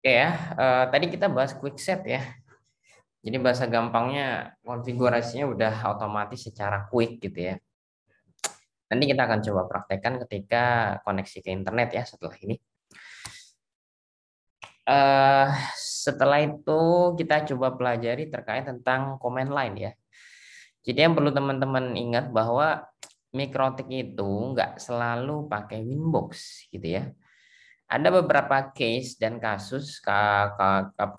Oke ya, tadi kita bahas quick set ya. Jadi bahasa gampangnya konfigurasinya udah otomatis secara quick gitu ya. Nanti kita akan coba praktekkan ketika koneksi ke internet ya setelah ini. eh Setelah itu kita coba pelajari terkait tentang command line ya. Jadi yang perlu teman-teman ingat bahwa mikrotik itu nggak selalu pakai Winbox gitu ya. Ada beberapa case dan kasus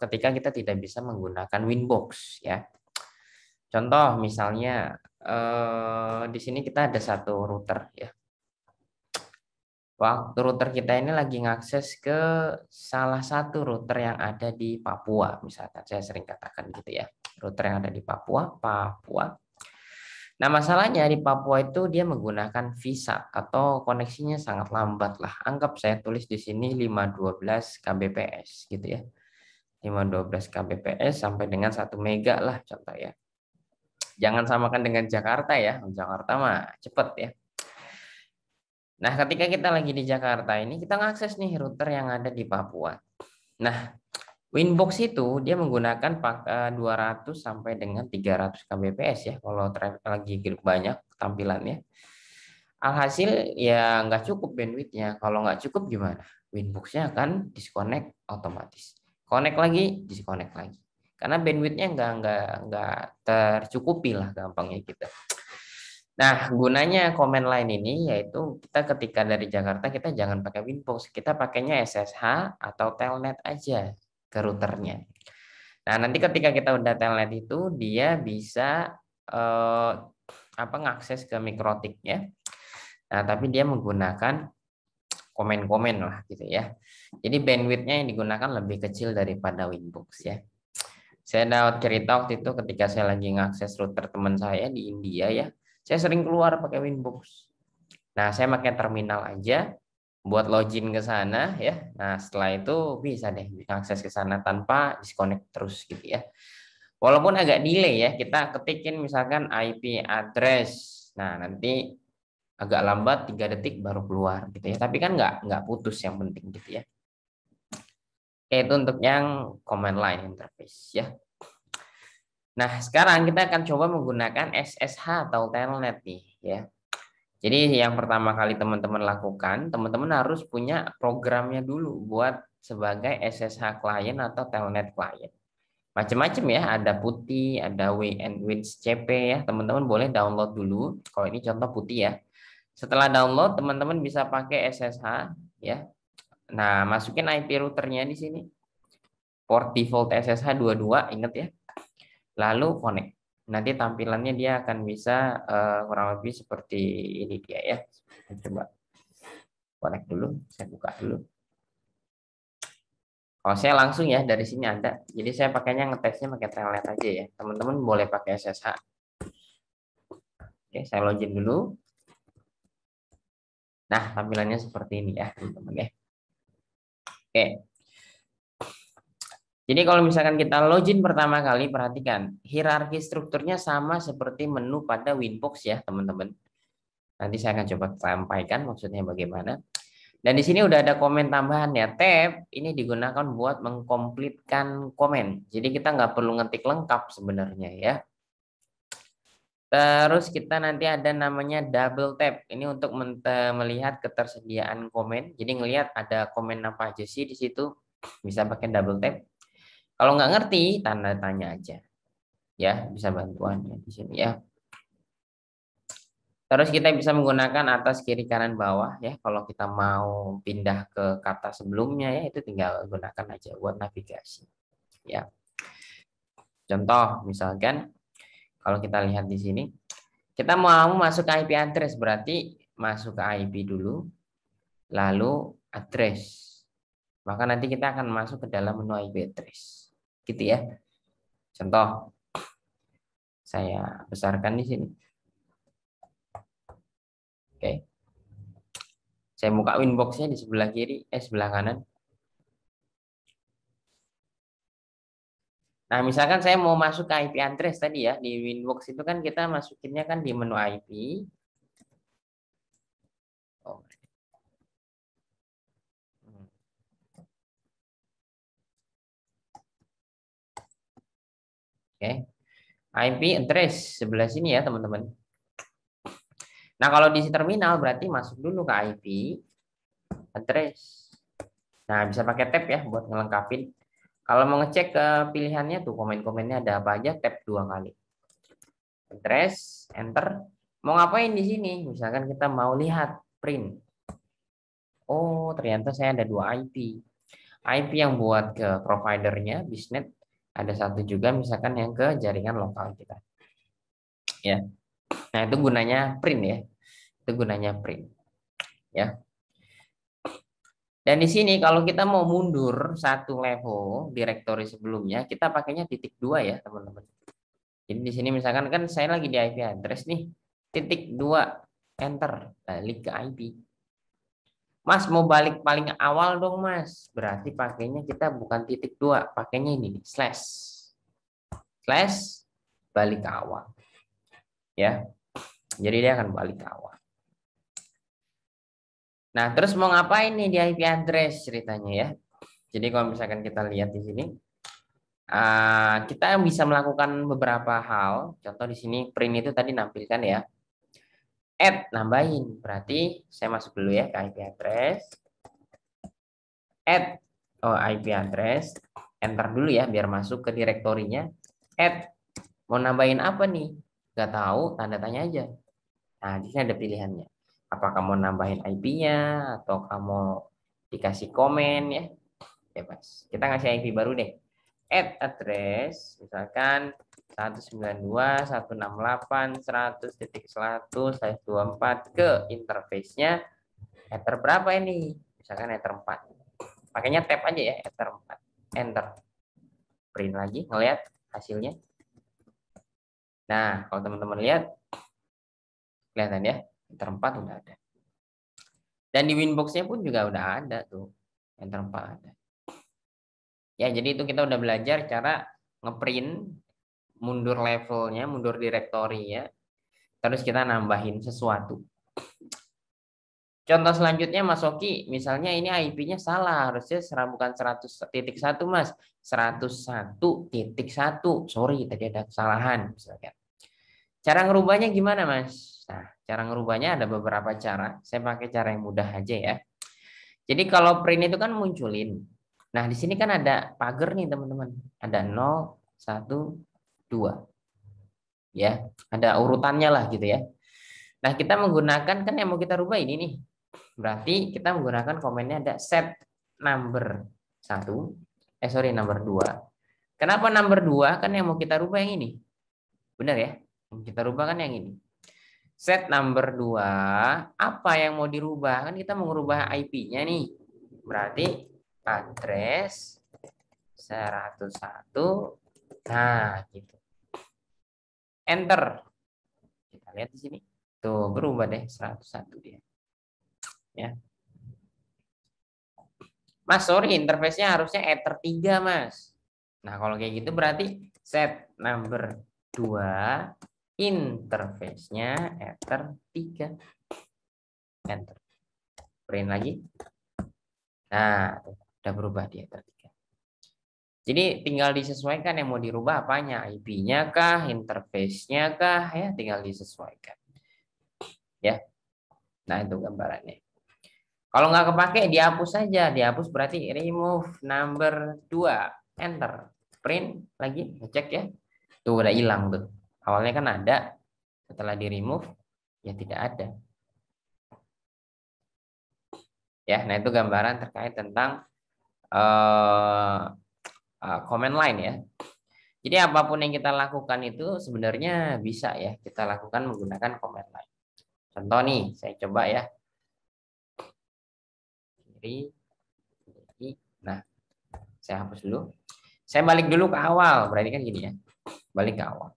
ketika kita tidak bisa menggunakan Winbox ya. Contoh misalnya di sini kita ada satu router ya. Waktu router kita ini lagi ngakses ke salah satu router yang ada di Papua, misalkan saya sering katakan gitu ya. Router yang ada di Papua. Nah, masalahnya di Papua itu dia menggunakan visa atau koneksinya sangat lambat lah. Anggap saya tulis di sini 512 kbps gitu ya. 512 kbps sampai dengan 1 mega lah contoh ya. Jangan samakan dengan Jakarta ya. Jakarta mah cepet ya. Nah, ketika kita lagi di Jakarta ini kita ngakses nih router yang ada di Papua. Nah, Winbox itu dia menggunakan 200 sampai dengan 300 kbps ya kalau lagi banyak tampilannya. Alhasil ya nggak cukup bandwidthnya. Kalau nggak cukup gimana? Winboxnya akan disconnect otomatis. Connect lagi, disconnect lagi. Karena bandwidthnya nggak tercukupi lah gampangnya gitu. Nah, gunanya command line ini yaitu kita ketika dari Jakarta kita jangan pakai Winbox, kita pakainya SSH atau Telnet aja ke routernya. Nah, nanti ketika kita udah Telnet itu dia bisa eh, ngakses ke mikrotiknya. Nah, tapi dia menggunakan komen-komen lah gitu ya. Jadi bandwidthnya yang digunakan lebih kecil daripada Winbox ya. Saya dapat cerita waktu itu ketika saya lagi ngakses router teman saya di India ya. Saya sering keluar pakai Winbox. Nah, saya pakai terminal aja buat login ke sana ya. Nah, setelah itu bisa deh akses ke sana tanpa disconnect terus gitu ya. Walaupun agak delay ya, kita ketikin misalkan IP address. Nah, nanti agak lambat 3 detik baru keluar gitu ya. Tapi kan nggak putus yang penting gitu ya. Oke, itu untuk yang command line interface ya. Nah, sekarang kita akan coba menggunakan SSH atau telnet nih ya. Jadi yang pertama kali teman-teman lakukan, teman-teman harus punya programnya dulu buat sebagai SSH client atau telnet client. Macam-macam ya, ada putih, ada WinCP ya. Teman-teman boleh download dulu. Kalau ini contoh putih ya. Setelah download, teman-teman bisa pakai SSH ya. Nah, masukin IP routernya di sini. Port default SSH 22, ingat ya. Lalu connect. Nanti tampilannya dia akan bisa kurang lebih seperti ini dia ya. Coba connect dulu, saya buka dulu. Kalau saya langsung ya dari sini ada. Jadi saya pakainya ngetesnya pakai telnet aja ya. Teman-teman boleh pakai SSH. Oke, saya login dulu. Nah, tampilannya seperti ini ya, teman-teman ya. Oke. Jadi kalau misalkan kita login pertama kali, perhatikan hierarki strukturnya sama seperti menu pada Winbox ya, teman-teman. Nanti saya akan coba sampaikan maksudnya bagaimana. Dan di sini udah ada komen tambahan ya. Tab ini digunakan buat mengkomplitkan komen. Jadi kita nggak perlu ngetik lengkap sebenarnya ya. Terus kita nanti ada namanya double tap. Ini untuk melihat ketersediaan komen. Jadi ngelihat ada komen apa aja sih di situ. Bisa pakai double tap. Kalau nggak ngerti, tanda tanya aja. Ya, bisa bantuannya di sini ya. Terus kita bisa menggunakan atas, kiri, kanan, bawah ya. Kalau kita mau pindah ke kata sebelumnya ya, itu tinggal gunakan aja buat navigasi. Ya. Contoh misalkan kalau kita lihat di sini, kita mau masuk ke IP address berarti masuk ke IP dulu, lalu address. Maka nanti kita akan masuk ke dalam menu IP address. Gitu ya. Contoh saya besarkan di sini. Oke. Saya buka Winbox-nya di sebelah kiri, sebelah kanan. Nah, misalkan saya mau masuk ke IP address tadi ya, di Winbox itu kan kita masukinnya kan di menu IP. Oh. Oke. IP address sebelah sini ya, teman-teman. Nah, kalau di terminal berarti masuk dulu ke IP address. Nah, bisa pakai tab ya buat ngelengkapin. Kalau mau ngecek ke pilihannya tuh komen-komennya ada apa aja, tab 2 kali. Address, enter. Mau ngapain di sini? Misalkan kita mau lihat print. Oh, ternyata saya ada 2 IP. IP yang buat ke providernya, bisnet. Ada satu juga misalkan yang ke jaringan lokal kita. Ya. Nah, itu gunanya print ya. Itu gunanya print. Ya. Dan di sini kalau kita mau mundur satu level directory sebelumnya, kita pakainya titik 2 ya, teman-teman. Jadi di sini misalkan kan saya lagi di IP address nih, titik 2 enter, balik ke IP. Mas mau balik paling awal dong Mas. Berarti pakainya kita bukan titik 2, pakainya ini slash. Slash balik ke awal. Ya. Jadi dia akan balik ke awal. Nah, terus mau ngapain nih di IP address ceritanya ya? Jadi kalau misalkan kita lihat di sini, kita bisa melakukan beberapa hal. Contoh di sini print itu tadi nampilkan ya. Add nambahin. Berarti saya masuk dulu ya ke IP address. Add IP address. Enter dulu ya biar masuk ke direktorinya. Add. Mau nambahin apa nih? Gak tahu, tanda tanya aja. Nah, di sini ada pilihannya. Apakah mau nambahin IP-nya atau kamu dikasih komen ya? Bebas. Kita ngasih IP baru deh. Add address misalkan 192.168.100.1/24 ke interface-nya enter berapa ini? Misalkan enter 4. Pakainya tab aja ya, enter 4. Enter. Print lagi, ngelihat hasilnya. Nah, kalau teman-teman lihat, kelihatan ya, enter 4 udah ada. Dan di Winbox-nya pun juga udah ada tuh, enter 4 ada. Ya, jadi itu kita udah belajar cara ngeprint, mundur levelnya, mundur direktorinya, terus kita nambahin sesuatu. Contoh selanjutnya Mas Oki, misalnya ini IP-nya salah, harusnya bukan 100.1 Mas, 101.1. Sorry, tadi ada kesalahan misalkan. Cara ngerubahnya gimana Mas? Nah, cara ngerubahnya ada beberapa cara. Saya pakai cara yang mudah aja ya. Jadi kalau print itu kan munculin. Nah, di sini kan ada pagar nih teman-teman. Ada 0, 1, 2. Ya, ada urutannya lah gitu ya. Nah, kita menggunakan kan yang mau kita rubah ini nih. Berarti kita menggunakan komennya ada set number 1. Number 2. Kenapa number 2? Kan yang mau kita rubah yang ini. Benar ya? Yang kita rubah kan yang ini. Set number 2. Apa yang mau dirubah? Kan kita mau merubah IP-nya nih. Berarti address 101. Nah, gitu. Enter. Kita lihat di sini. Tuh, berubah deh 101 dia. Ya. Mas, sorry, interface-nya harusnya enter 3, Mas. Nah, kalau kayak gitu berarti set number 2, interface-nya enter 3. Enter. Print lagi. Nah, udah berubah di enter 3. Jadi tinggal disesuaikan yang mau dirubah apanya, IP-nya kah, interface-nya kah, ya tinggal disesuaikan. Ya. Nah, itu gambarannya. Kalau nggak kepake dihapus saja, dihapus berarti remove number 2, enter. Print lagi, ngecek ya. Tuh udah hilang tuh. Awalnya kan ada, setelah di remove ya tidak ada. Ya, nah itu gambaran terkait tentang command line ya. Jadi apapun yang kita lakukan itu sebenarnya bisa ya kita lakukan menggunakan command line. Contoh nih, saya coba ya. Nah, saya hapus dulu. Saya balik dulu ke awal, berarti kan gini ya. Balik ke awal.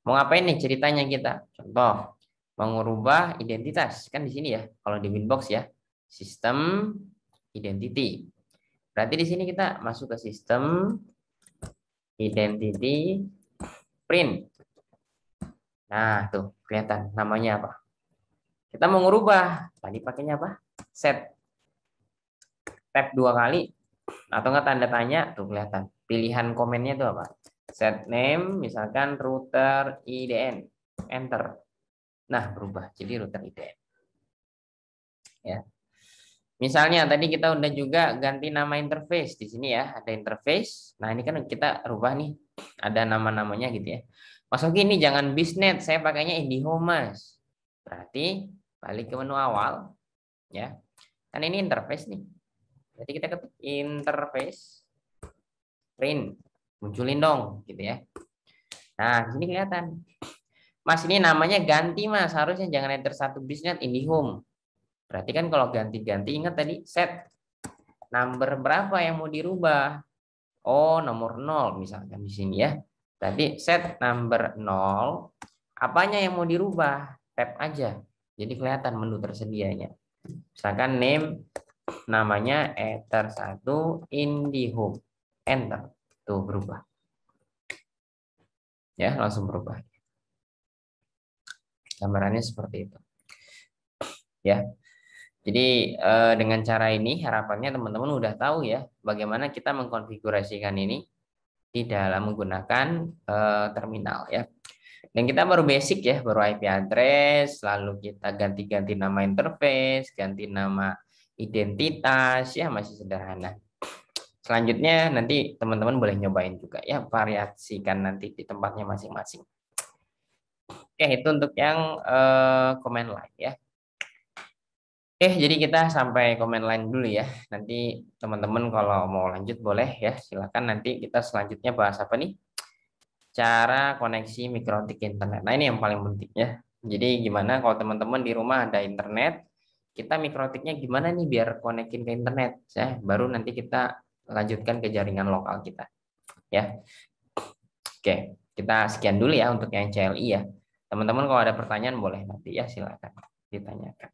Mau ngapain nih ceritanya kita? Contoh, mau merubah identitas kan di sini ya. Kalau di Winbox ya, sistem identity. Berarti di sini kita masuk ke sistem identity print. Nah, tuh kelihatan namanya apa? Kita mau merubah. Tadi pakainya apa? Set. Tab 2 kali atau enggak tanda tanya tuh kelihatan. Pilihan komennya itu apa? Set name misalkan router IDN. Enter. Nah, berubah jadi router IDN. Ya. Misalnya tadi kita udah juga ganti nama interface di sini ya, ada interface. Nah, ini kan kita rubah nih. Ada nama-namanya gitu ya. Masuk ini jangan bisnet, saya pakainya IndiHome, Mas. Berarti balik ke menu awal ya. Kan ini interface nih. Jadi kita ketik interface print. Munculin dong gitu ya. Nah, di sini kelihatan. Mas ini namanya ganti, Mas. Harusnya jangan enter satu bisnet IndiHome. Berarti kan kalau ganti-ganti ingat tadi set number berapa yang mau dirubah? Oh, nomor 0 misalkan di sini ya. Tadi set number 0, apanya yang mau dirubah? Tab aja. Jadi kelihatan menu tersedianya. Misalkan name namanya Ether1 IndiHome. Enter. Tuh berubah. Ya, langsung berubah. Gambarannya seperti itu. Ya. Jadi dengan cara ini harapannya teman-teman udah tahu ya bagaimana kita mengkonfigurasikan ini di dalam menggunakan terminal ya. Dan kita baru basic ya, baru IP address, lalu kita ganti-ganti nama interface, ganti nama identitas ya, masih sederhana. Selanjutnya nanti teman-teman boleh nyobain juga ya, variasikan nanti di tempatnya masing-masing. Oke, itu untuk yang command line ya. Oke, jadi kita sampai komen line dulu ya. Nanti teman-teman kalau mau lanjut boleh ya, silakan nanti kita selanjutnya bahas apa nih? Cara koneksi mikrotik internet. Nah, ini yang paling penting ya. Jadi gimana kalau teman-teman di rumah ada internet, kita mikrotiknya gimana nih biar konekin ke internet ya. Baru nanti kita lanjutkan ke jaringan lokal kita ya. Oke, kita sekian dulu ya untuk yang CLI ya. Teman-teman kalau ada pertanyaan boleh nanti ya silakan ditanyakan.